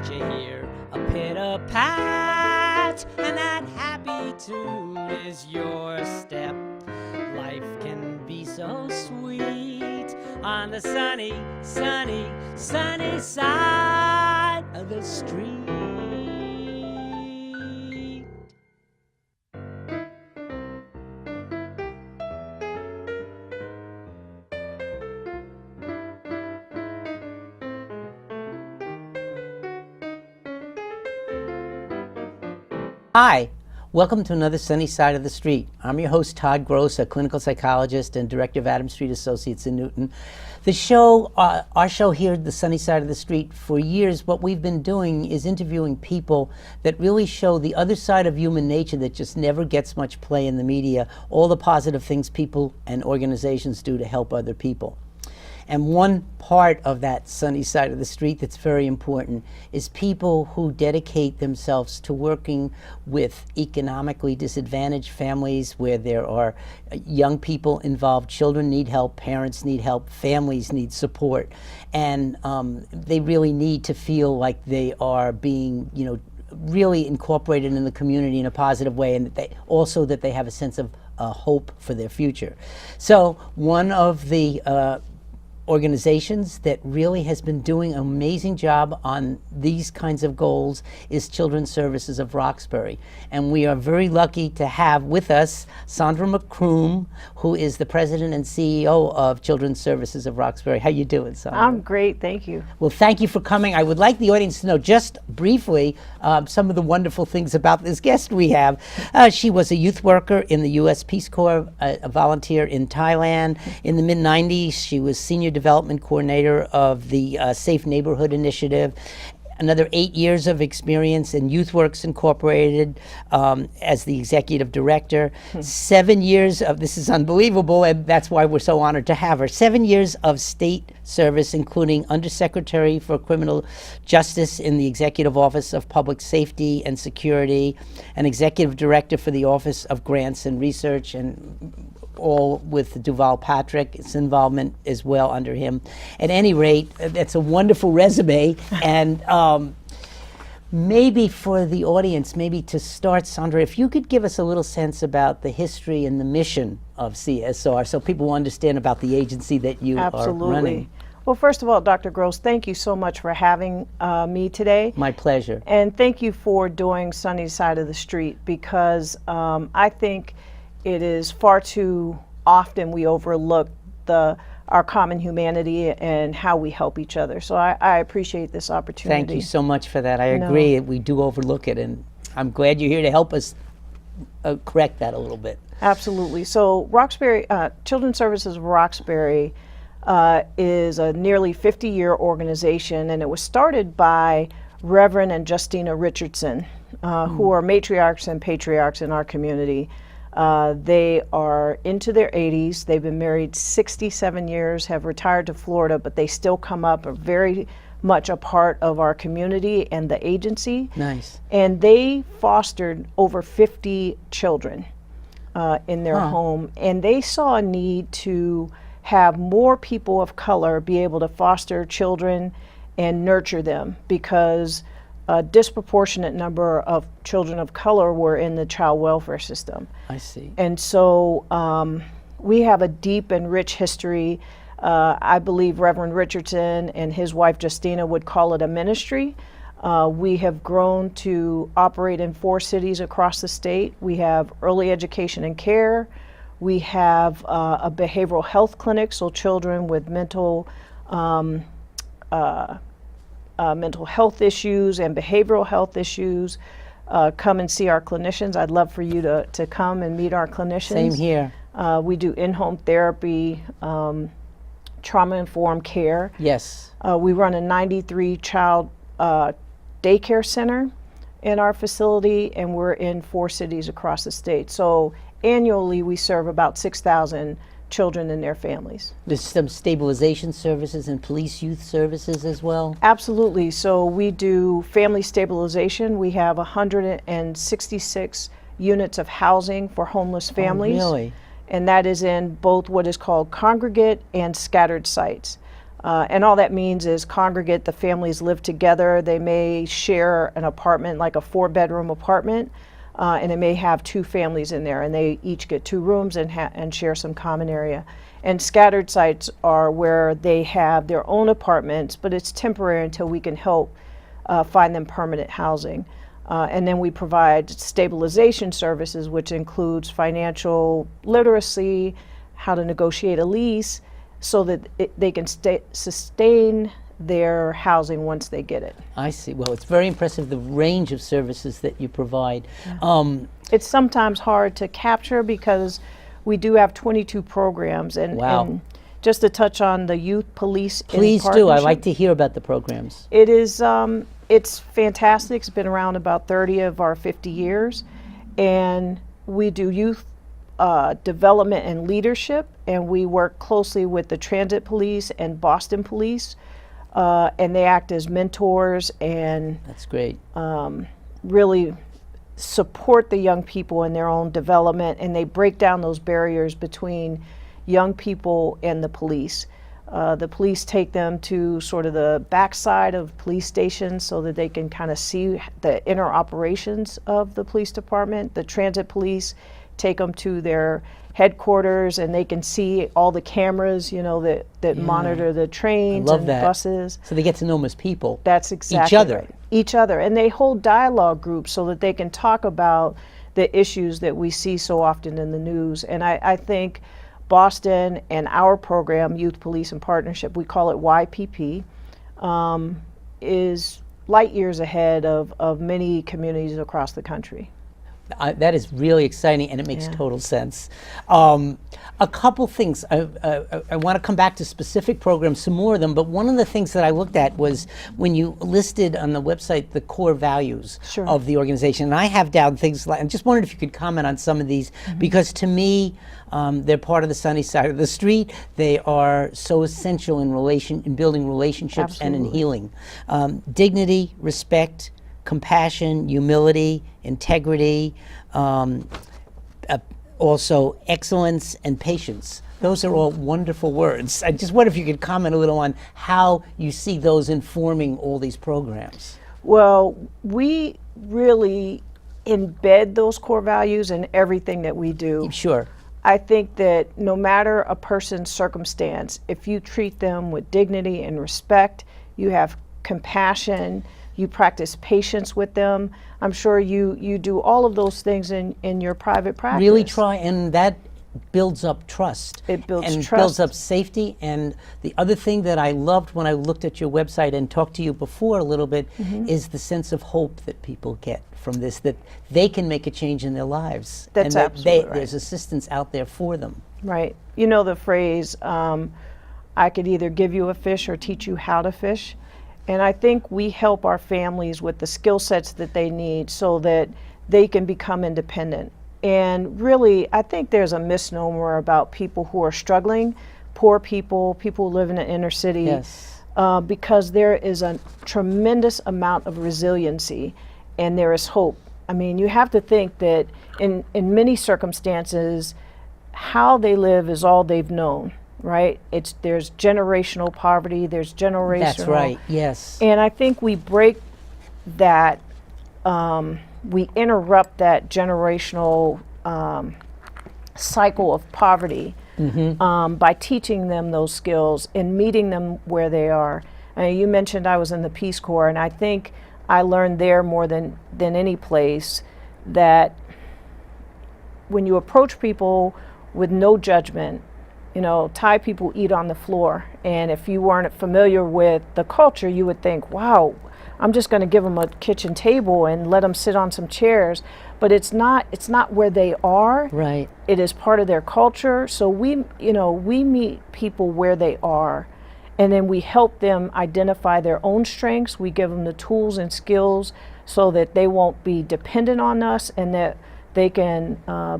you hear a pitter-pat, and that happy tune is your step. Life can be so sweet on the sunny, sunny, sunny side of the street. Hi, welcome to another Sunny Side of the Street. I'm your host, Todd Gross, a clinical psychologist and director of Adams Street Associates in Newton. The show, our show here, The Sunny Side of the Street, for years, what we've been doing is interviewing people that really show the other side of human nature that just never gets much play in the media, all the positive things people and organizations do to help other people. And one part of that sunny side of the street that's very important is people who dedicate themselves to working with economically disadvantaged families where there are young people involved. Children need help, parents need help, families need support. And they really need to feel like they are being, really incorporated in the community in a positive way, and that they have a sense of hope for their future. So one of the organizations that really has been doing an amazing job on these kinds of goals is Children's Services of Roxbury. And we are very lucky to have with us Sandra McCroom, who is the president and CEO of Children's Services of Roxbury. How you doing, Sandra? I'm great, thank you. Well, thank you for coming. I would like the audience to know just briefly some of the wonderful things about this guest we have. She was a youth worker in the U.S. Peace Corps, a volunteer in Thailand. In the mid-90s, she was senior development coordinator of the Safe Neighborhood Initiative. Another 8 years of experience in YouthWorks Incorporated as the executive director. 7 years of, this is unbelievable, and that's why we're so honored to have her. 7 years of state service, including Undersecretary for Criminal Justice in the Executive Office of Public Safety and Security, and Executive Director for the Office of Grants and Research, and all with Duval Patrick, its involvement as well under him. At any rate, that's a wonderful resume. And maybe for the audience, maybe to start, Sandra, if you could give us a little sense about the history and the mission of CSR so people understand about the agency that you are running. Well, first of all, Dr. Gross, thank you so much for having me today. My pleasure. And thank you for doing Sunny Side of the Street, because I think it is far too often we overlook our common humanity and how we help each other. So I appreciate this opportunity. Thank you so much for that. I agree, we do overlook it, and I'm glad you're here to help us correct that a little bit. Absolutely. So Roxbury, Children's Services of Roxbury is a nearly 50-year organization, and it was started by Reverend and Justina Richardson, who are matriarchs and patriarchs in our community. They are into their 80s. They've been married 67 years, have retired to Florida, but they still come up, are very much a part of our community and the agency. Nice. And they fostered over 50 children in their home, and they saw a need to have more people of color be able to foster children and nurture them, because a disproportionate number of children of color were in the child welfare system. I see. And so we have a deep and rich history. I believe Reverend Richardson and his wife Justina would call it a ministry. We have grown to operate in 4 cities across the state. We have early education and care. We have a behavioral health clinic, so children with mental health issues and behavioral health issues come and see our clinicians. I'd love for you to come and meet our clinicians. Same here. We do in-home therapy, trauma-informed care. Yes. We run a 93-child daycare center in our facility, and we're in 4 cities across the state. So annually, we serve about 6,000 children and their families. There's some stabilization services and police youth services as well? Absolutely. So we do family stabilization. We have 166 units of housing for homeless families. Oh, really? And that is in both what is called congregate and scattered sites. And all that means is congregate, the families live together. They may share an apartment, like a 4-bedroom apartment, and it may have 2 families in there, and they each get 2 rooms and share some common area. And scattered sites are where they have their own apartments, but it's temporary until we can help find them permanent housing. And then we provide stabilization services, which includes financial literacy, how to negotiate a lease, so that they can sustain their housing once they get it. I see. Well, it's very impressive, the range of services that you provide. It's sometimes hard to capture because we do have 22 programs. And, Wow. and just to touch on the youth police in Please do. I partnership, like to hear about the programs. It is, it's fantastic. It's been around about 30 of our 50 years. And we do youth development and leadership, and we work closely with the Transit Police and Boston Police, and they act as mentors and That's great. really support the young people in their own development, and they break down those barriers between young people and the police. The police take them to sort of the backside of police stations so that they can kind of see the inner operations of the police department. The Transit Police take them to their headquarters, and they can see all the cameras, that monitor the trains love and that. buses. So they get to know them as people. That's exactly other. right. Each other. And they hold dialogue groups so that they can talk about the issues that we see so often in the news. And I think Boston and our program, Youth Police in Partnership, we call it YPP, is light years ahead of many communities across the country. That is really exciting, and it makes Yeah. total sense. A couple things. I want to come back to specific programs, some more of them, but one of the things that I looked at was when you listed on the website the core values Sure. of the organization. And I have down things like, I just wondered if you could comment on some of these, because to me, they're part of the sunny side of the street. They are so essential in building relationships and in Absolutely. healing. Dignity, respect, compassion, humility, integrity, also excellence and patience. Those are all wonderful words. I just wonder if you could comment a little on how you see those informing all these programs. Well, we really embed those core values in everything that we do. Sure. I think that no matter a person's circumstance, if you treat them with dignity and respect, you have compassion, you practice patience with them. I'm sure you do all of those things in your private practice. Really try, and that builds up trust. It builds and trust. builds up safety. And the other thing that I loved when I looked at your website and talked to you before a little bit is the sense of hope that people get from this, that they can make a change in their lives. That's and that absolutely right. There's assistance out there for them. Right. You know the phrase, I could either give you a fish or teach you how to fish. And I think we help our families with the skill sets that they need so that they can become independent. And really, I think there's a misnomer about people who are struggling, poor people who live in the inner city, Yes. because there is a tremendous amount of resiliency and there is hope. I mean, you have to think that in many circumstances, how they live is all they've known, right? There's generational poverty, there's generational. That's right, yes. And I think we break that, we interrupt that generational cycle of poverty by teaching them those skills and meeting them where they are. You mentioned I was in the Peace Corps, and I think I learned there more than any place that when you approach people with no judgment, Thai people eat on the floor. And if you weren't familiar with the culture, you would think, wow, I'm just going to give them a kitchen table and let them sit on some chairs. But it's not where they are. Right. It is part of their culture. So we meet people where they are, and then we help them identify their own strengths. We give them the tools and skills so that they won't be dependent on us and that they can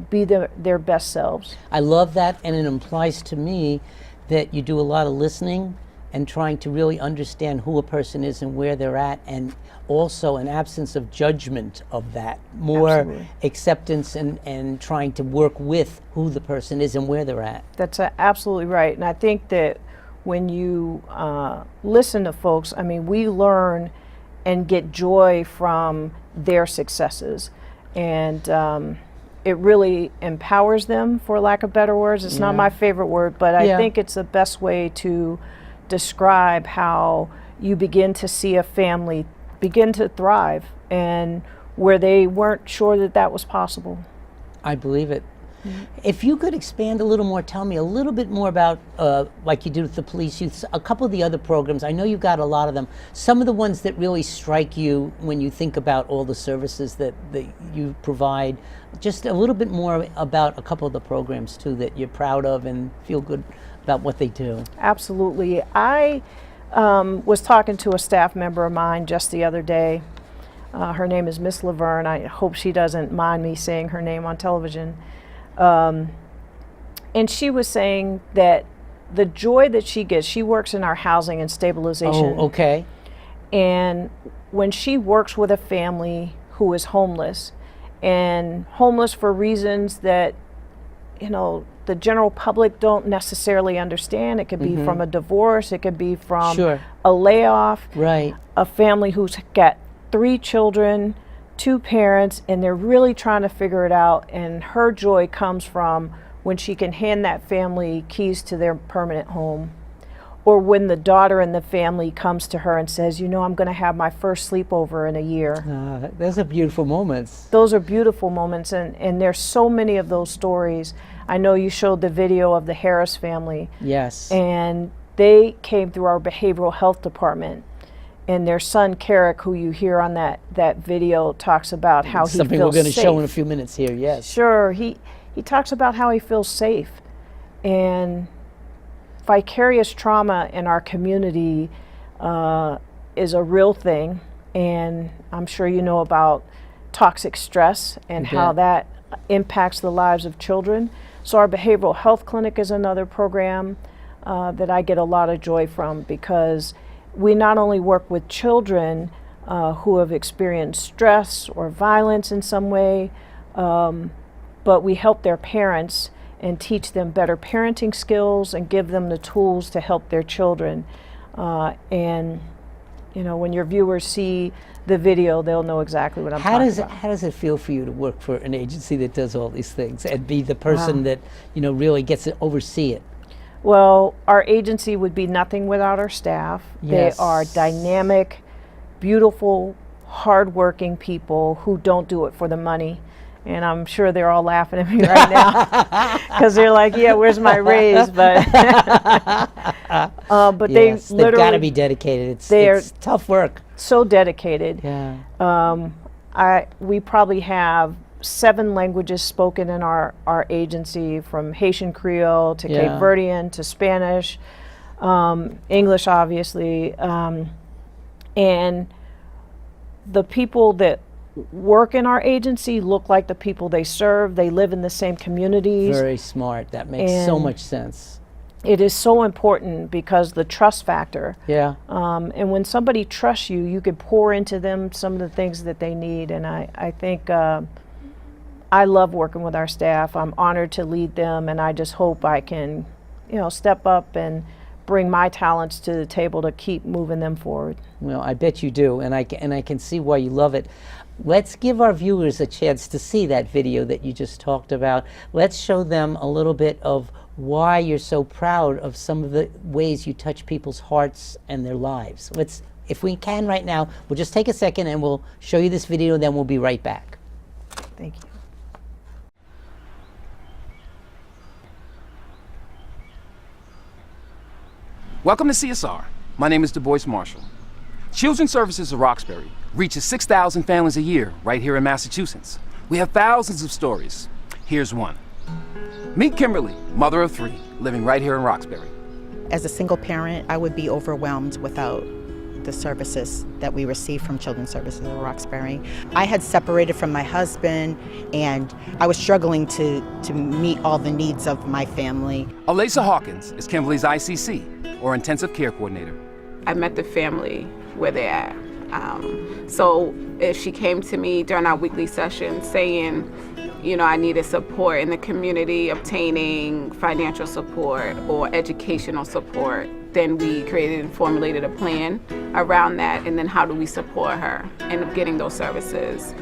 be their best selves. I love that, and it implies to me that you do a lot of listening and trying to really understand who a person is and where they're at, and also an absence of judgment of that, more Absolutely. acceptance and trying to work with who the person is and where they're at. That's absolutely right. And I think that when you listen to folks, I mean, we learn and get joy from their successes. And it really empowers them, for lack of better words. It's not my favorite word, but I think it's the best way to describe how you begin to see a family begin to thrive, and where they weren't sure that that was possible. I believe it. If you could expand a little more, tell me a little bit more about, like you did with the police youth, a couple of the other programs. I know you've got a lot of them. Some of the ones that really strike you when you think about all the services that you provide. Just a little bit more about a couple of the programs too that you're proud of and feel good about what they do. Absolutely. I was talking to a staff member of mine just the other day. Her name is Miss Laverne. I hope she doesn't mind me saying her name on television. And she was saying that the joy that she gets, she works in our housing and stabilization. Oh, okay. And when she works with a family who is homeless, and homeless for reasons that, you know, the general public don't necessarily understand. It could be from a divorce, it could be from a layoff, a family who's got 3 children, 2 parents, and they're really trying to figure it out. And her joy comes from when she can hand that family keys to their permanent home, or when the daughter in the family comes to her and says, you know, I'm going to have my first sleepover in a year. Those are beautiful moments. Those are beautiful moments, and there's so many of those stories. I know you showed the video of the Harris family. Yes. And they came through our behavioral health department. And their son, Carrick, who you hear on that video, talks about how he feels safe. Something we're going to show in a few minutes here, yes. Sure. He talks about how he feels safe. And vicarious trauma in our community is a real thing. And I'm sure you know about toxic stress and how that impacts the lives of children. So our behavioral health clinic is another program that I get a lot of joy from, because we not only work with children who have experienced stress or violence in some way, but we help their parents and teach them better parenting skills and give them the tools to help their children. And you know, when your viewers see the video, they'll know exactly what I'm talking about. How does it feel for you to work for an agency that does all these things and be the person that, you know, really gets to oversee it? Well, our agency would be nothing without our staff. Yes. They are dynamic, beautiful, hardworking people who don't do it for the money. And I'm sure they're all laughing at me right now because they're like, yeah, where's my raise? But but Yes, they literally, they've got to be dedicated. It's tough work. So dedicated. Yeah. We probably have 7 languages spoken in our agency, from Haitian Creole to Cape Verdean to Spanish, English, obviously. And the people that work in our agency look like the people they serve. They live in the same communities. Very smart. That makes so much sense. It is so important because the trust factor. Yeah. And when somebody trusts you, you can pour into them some of the things that they need. And I think I love working with our staff. I'm honored to lead them, and I just hope I can, you know, step up and bring my talents to the table to keep moving them forward. Well, I bet you do, and I can see why you love it. Let's give our viewers a chance to see that video that you just talked about. Let's show them a little bit of why you're so proud of some of the ways you touch people's hearts and their lives. Let's, if we can right now, we'll just take a second and we'll show you this video, then we'll be right back. Thank you. Welcome to CSR. My name is DuBois Marshall. Children's Services of Roxbury reaches 6,000 families a year right here in Massachusetts. We have thousands of stories. Here's one. Meet Kimberly, mother of 3, living right here in Roxbury. As a single parent, I would be overwhelmed without the services that we receive from Children's Services of Roxbury. I had separated from my husband, and I was struggling to meet all the needs of my family. Alisa Hawkins is Kimberly's ICC, or Intensive Care Coordinator. I met the family where they're at. So if she came to me during our weekly session saying, you know, I needed support in the community, obtaining financial support or educational support, then we created and formulated a plan around that, and then how do we support her in getting those services.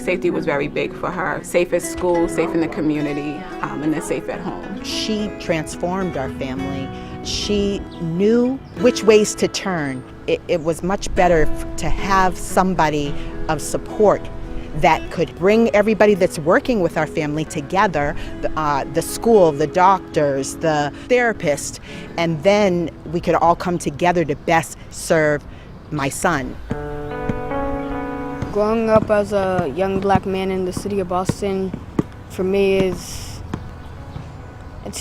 Safety was very big for her. Safe at school, safe in the community, and then safe at home. She transformed our family. She knew which ways to turn. It was much better to have somebody of support that could bring everybody that's working with our family together, the school, the doctors, the therapist, and then we could all come together to best serve my son. Growing up as a young black man in the city of Boston, for me it's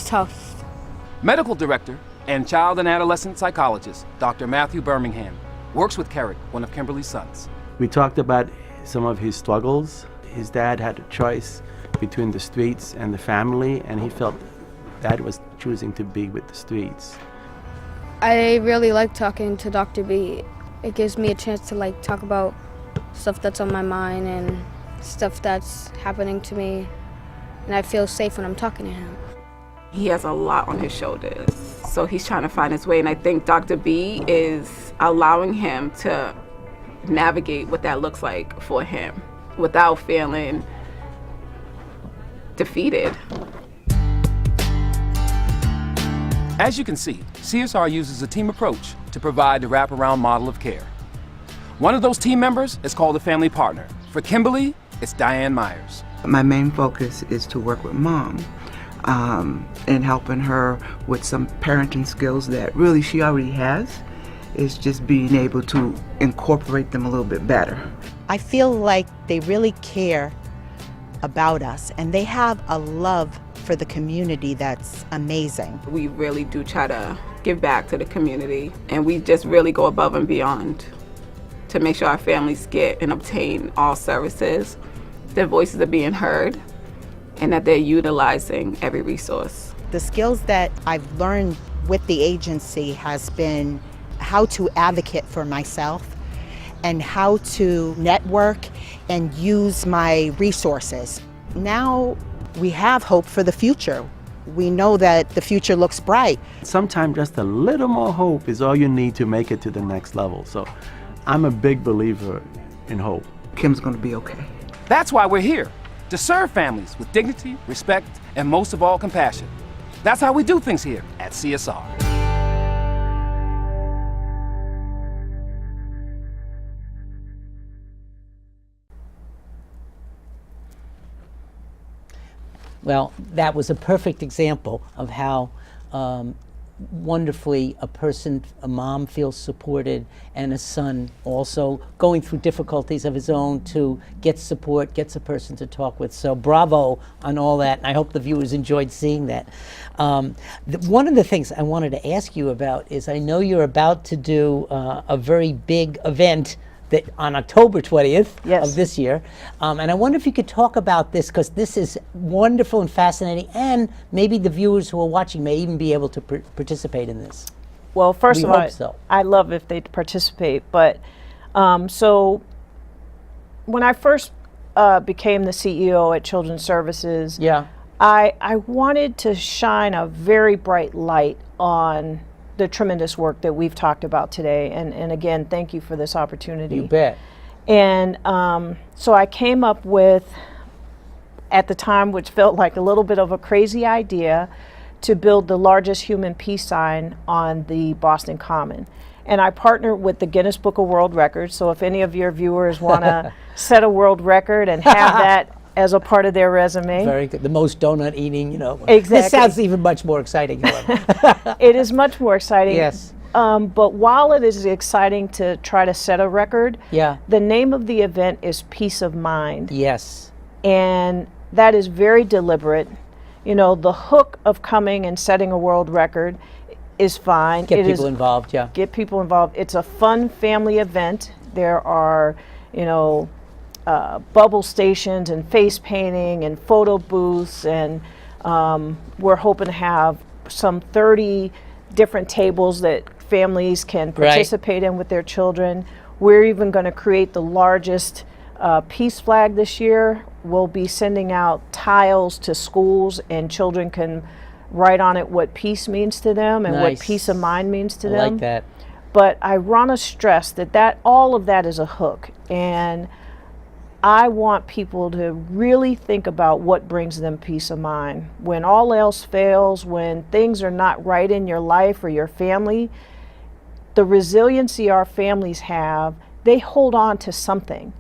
tough. Medical director and child and adolescent psychologist, Dr. Matthew Birmingham, works with Kerrick, one of Kimberly's sons. We talked about some of his struggles. His dad had a choice between the streets and the family, and he felt Dad was choosing to be with the streets. I really like talking to Dr. B. It gives me a chance to talk about stuff that's on my mind and stuff that's happening to me, and I feel safe when I'm talking to him. He has a lot on his shoulders, so he's trying to find his way, and I think Dr. B is allowing him to navigate what that looks like for him without feeling defeated. As you can see, CSR uses a team approach to provide the wraparound model of care. One of those team members is called a family partner. For Kimberly, it's Diane Myers. My main focus is to work with Mom and helping her with some parenting skills that really she already has. It's just being able to incorporate them a little bit better. I feel like they really care about us, and they have a love for the community that's amazing. We really do try to give back to the community, and we just really go above and beyond to make sure our families get and obtain all services, their voices are being heard, and that they're utilizing every resource. The skills that I've learned with the agency has been how to advocate for myself and how to network and use my resources. Now we have hope for the future. We know that the future looks bright. Sometimes just a little more hope is all you need to make it to the next level. So I'm a big believer in hope. Kim's gonna be okay. That's why we're here, to serve families with dignity, respect, and most of all, compassion. That's how we do things here at CSR. Well, that was a perfect example of how wonderfully a mom feels supported, and a son also going through difficulties of his own to get support, gets a person to talk with. So bravo on all that, and I hope the viewers enjoyed seeing that. One of the things I wanted to ask you about is I know you're about to do a very big event that on October 20th Yes. of this year. And I wonder if you could talk about this, because this is wonderful and fascinating, and maybe the viewers who are watching may even be able to participate in this. Well, first We of all, hope so. I love if they participate, but so when I first became the CEO at Children's Services, Yeah. I wanted to shine a very bright light on the tremendous work that we've talked about today. And again, thank you for this opportunity. You bet. And so I came up with, at the time, which felt like a little bit of a crazy idea, to build the largest human peace sign on the Boston Common. And I partnered with the Guinness Book of World Records. So if any of your viewers want to set a world record and have that as a part of their resume. Very good. The most donut eating, Exactly. This sounds even much more exciting, however. It is much more exciting. Yes. But while it is exciting to try to set a record, Yeah. the name of the event is Peace of Mind. Yes. And that is very deliberate. The hook of coming and setting a world record is fine. Get It is- people involved, yeah. Get people involved. It's a fun family event. There are, bubble stations and face painting and photo booths, and we're hoping to have some 30 different tables that families can participate in with their children. We're even going to create the largest peace flag this year. We'll be sending out tiles to schools, and children can write on it what peace means to them and what Nice. peace of mind means to I them. like that. But I want to stress that all of that is a hook, and I want people to really think about what brings them peace of mind. When all else fails, when things are not right in your life or your family, the resiliency our families have, they hold on to something.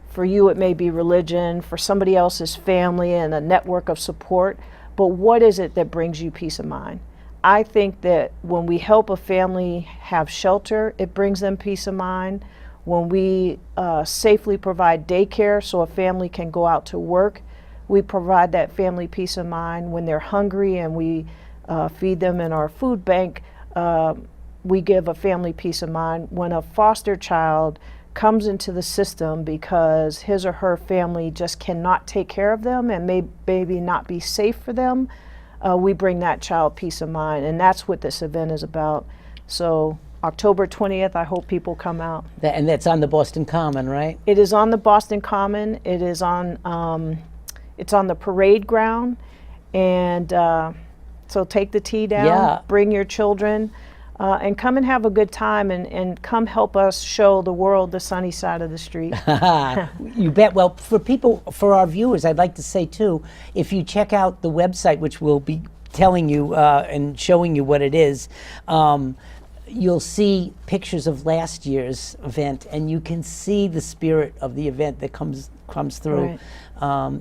For you, it may be religion, for somebody else's family and a network of support, but what is it that brings you peace of mind? I think that when we help a family have shelter, it brings them peace of mind. When we safely provide daycare so a family can go out to work, we provide that family peace of mind. When they're hungry and we feed them in our food bank, we give a family peace of mind. When a foster child comes into the system because his or her family just cannot take care of them and maybe not be safe for them, we bring that child peace of mind, and that's what this event is about. So October 20th, I hope people come out. And that's on the Boston Common, right? It is on the Boston Common. It is on, it's on the parade ground, and so take the tea down, Yeah. bring your children, and come and have a good time, and come help us show the world the sunny side of the street. You bet. Well, for our viewers, I'd like to say too, if you check out the website, which we'll be telling you and showing you what it is, you'll see pictures of last year's event, and you can see the spirit of the event that comes through. Right.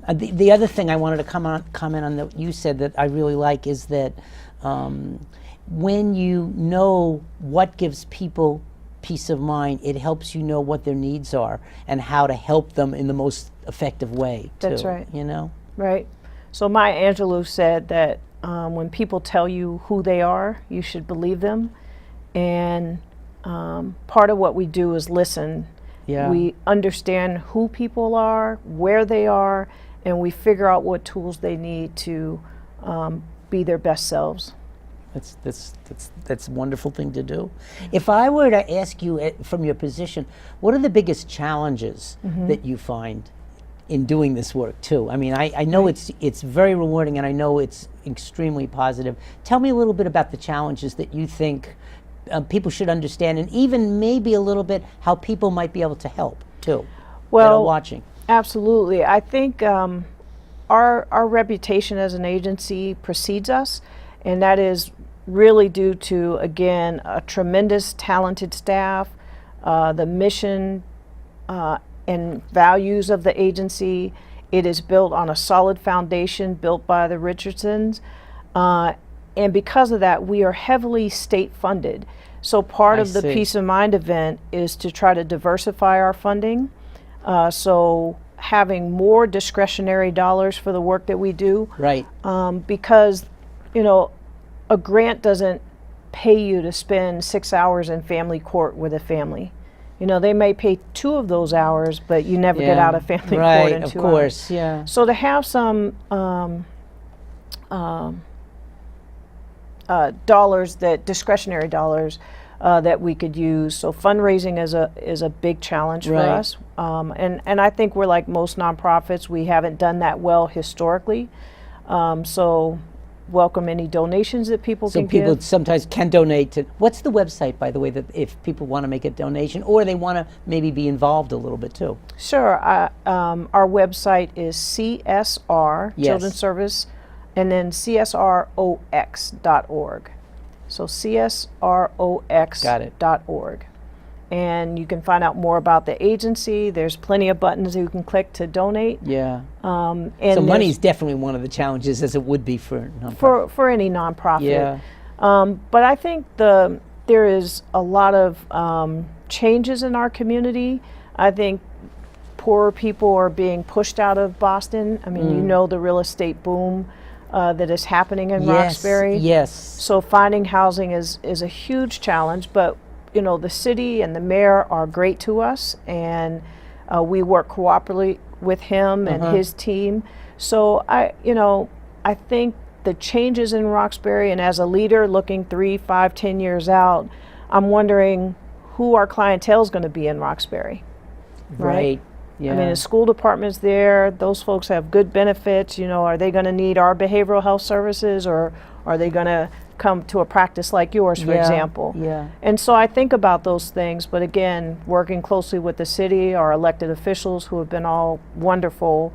And the other thing I wanted to comment on that you said that I really like is that when you know what gives people peace of mind, it helps you know what their needs are and how to help them in the most effective way, too. That's right. You know? Right. So Maya Angelou said that when people tell you who they are, you should believe them. And part of what we do is listen. Yeah. We understand who people are, where they are, and we figure out what tools they need to be their best selves. That's a wonderful thing to do. If I were to ask you from your position, what are the biggest challenges that you find in doing this work too? I mean, I know it's very rewarding, and I know it's extremely positive. Tell me a little bit about the challenges that you think people should understand, and even maybe a little bit how people might be able to help too that are watching. Absolutely. I think our reputation as an agency precedes us, and that is really due to, again, a tremendous talented staff, the mission and values of the agency. It is built on a solid foundation built by the Richardsons, and because of that, we are heavily state funded. So part of the Peace of Mind event is to try to diversify our funding. So having more discretionary dollars for the work that we do. Right. Because, you know, a grant doesn't pay you to spend 6 hours in family court with a family. You know, they may pay 2 of those hours, but you never get out of family court in 2 hours. Right, of course, yeah. So to have some dollars, that discretionary dollars that we could use. So fundraising is a big challenge for us. And I think we're like most nonprofits. We haven't done that well historically. So welcome any donations that people can give. So people sometimes can donate to, what's the website, by the way, that if people want to make a donation or they want to maybe be involved a little bit too? Sure. Our website is CSR, Yes. Children's Service, and then CSROX.org. So CSROX.org. And you can find out more about the agency. There's plenty of buttons you can click to donate. Yeah. And So money is definitely one of the challenges, as it would be for nonprofit. for any nonprofit. Yeah. But I think there is a lot of changes in our community. I think poorer people are being pushed out of Boston. I mean, you know the real estate boom that is happening in Roxbury. Yes. So finding housing is a huge challenge, but you know, the city and the mayor are great to us, and we work cooperatively with him and his team. So I think the changes in Roxbury, and as a leader looking 3, 5, 10 years out, I'm wondering who our clientele is going to be in Roxbury. Right. Yeah. I mean, the school department's there. Those folks have good benefits. You know, are they going to need our behavioral health services, or Are they going to come to a practice like yours, for Yeah, example? yeah. And so I think about those things, but again, working closely with the city, our elected officials who have been all wonderful,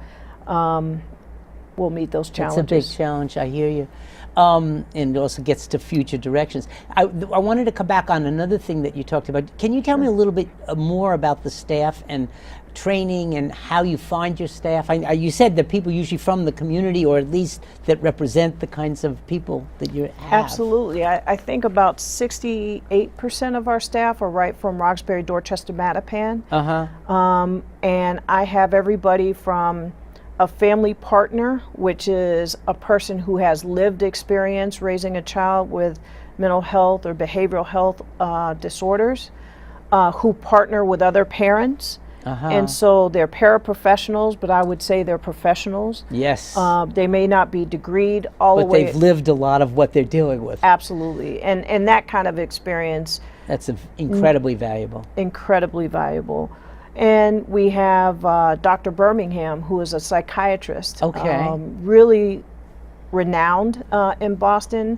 we'll meet those It's challenges. a big challenge, I hear you. And it also gets to future directions. I wanted to come back on another thing that you talked about. Can you tell me a little bit more about the staff and training and how you find your staff? You said that people usually from the community, or at least that represent the kinds of people that you have. Absolutely. I think about 68% of our staff are right from Roxbury, Dorchester, Mattapan. And I have everybody from a family partner, which is a person who has lived experience raising a child with mental health or behavioral health disorders, who partner with other parents. And so they're paraprofessionals, but I would say they're professionals. Yes. They may not be degreed all But the way. they've lived a lot of what they're dealing with. Absolutely. And that kind of experience, That's incredibly valuable. incredibly valuable. And we have Dr. Birmingham, who is a psychiatrist. Okay. Really renowned in Boston.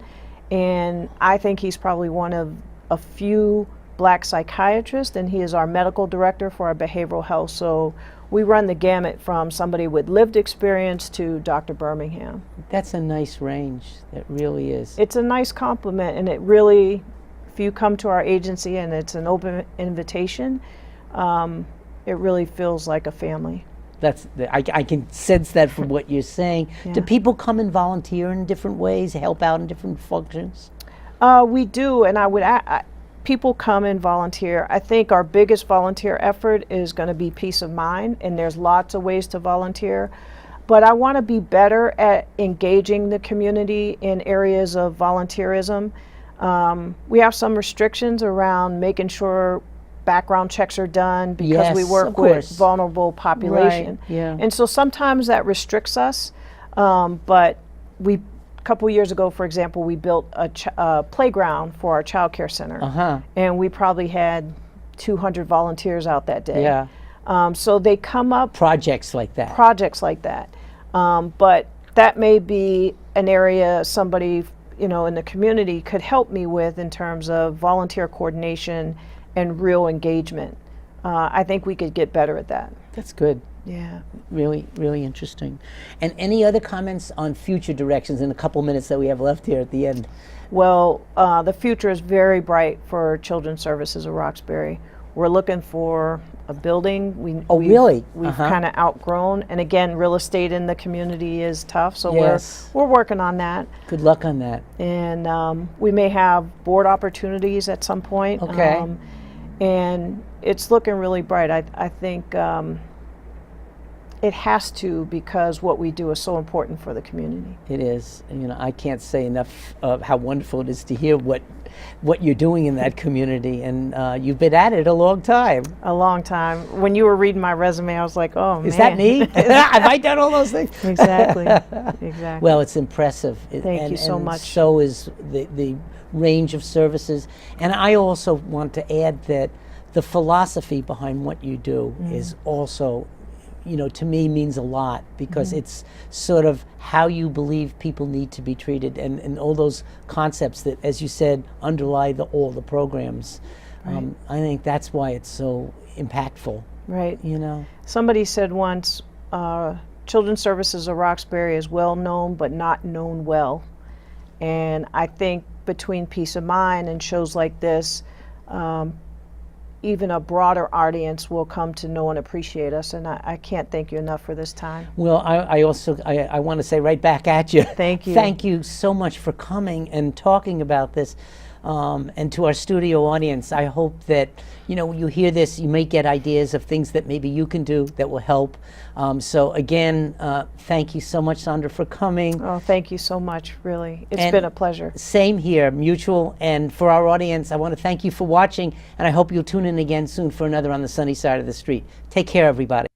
And I think he's probably one of a few Black psychiatrists, and he is our medical director for our behavioral health. So we run the gamut from somebody with lived experience to Dr. Birmingham. That's a nice range. That really is. It's a nice compliment, and it really, if you come to our agency and it's an open invitation, it really feels like a family. I can sense that from what you're saying. Yeah. Do people come and volunteer in different ways, help out in different functions? We do, and people come and volunteer. I think our biggest volunteer effort is going to be peace of mind, and there's lots of ways to volunteer. But I want to be better at engaging the community in areas of volunteerism. We have some restrictions around making sure background checks are done because we Yes, work of with course. vulnerable population. Right, yeah. And so sometimes that restricts us, but a couple years ago, for example, we built a playground for our child care center. And we probably had 200 volunteers out that day. Yeah. So they come up Projects like that. projects like that. But that may be an area somebody, in the community could help me with in terms of volunteer coordination and real engagement. I think we could get better at that. That's good. Yeah. Really, really interesting. And any other comments on future directions in a couple minutes that we have left here at the end? Well, the future is very bright for Children's Services of Roxbury. We're looking for a building. Really? We've kind of outgrown, and again, real estate in the community is tough, so Yes. we're working on that. Good luck on that. And we may have board opportunities at some point. Okay. And it's looking really bright. I think it has to, because what we do is so important for the community. It is. I can't say enough of how wonderful it is to hear what you're doing in that community, and you've been at it a long time. A long time. When you were reading my resume, I was like, oh, man. Is that me? Have I done all those things? Exactly. Exactly. Well, it's impressive. Thank you so much. So is the range of services. And I also want to add that the philosophy behind what you do is also, to me means a lot, because it's sort of how you believe people need to be treated, and all those concepts that, as you said, underlie all the programs. Right. I think that's why it's so impactful. Right. Somebody Somebody said once, Children's Services of Roxbury is well known but not known well. And I think between Peace of Mind and shows like this, even a broader audience will come to know and appreciate us. And I can't thank you enough for this time. Well, I also want to say right back at you. Thank you. Thank you so much for coming and talking about this. And to our studio audience, I hope that you hear this, you may get ideas of things that maybe you can do that will help. So again, thank you so much, Sandra, for coming. Oh, thank you so much, really. It's And been a pleasure. Same here, mutual. And for our audience, I want to thank you for watching, and I hope you'll tune in again soon for another On the Sunny Side of the Street. Take care, everybody.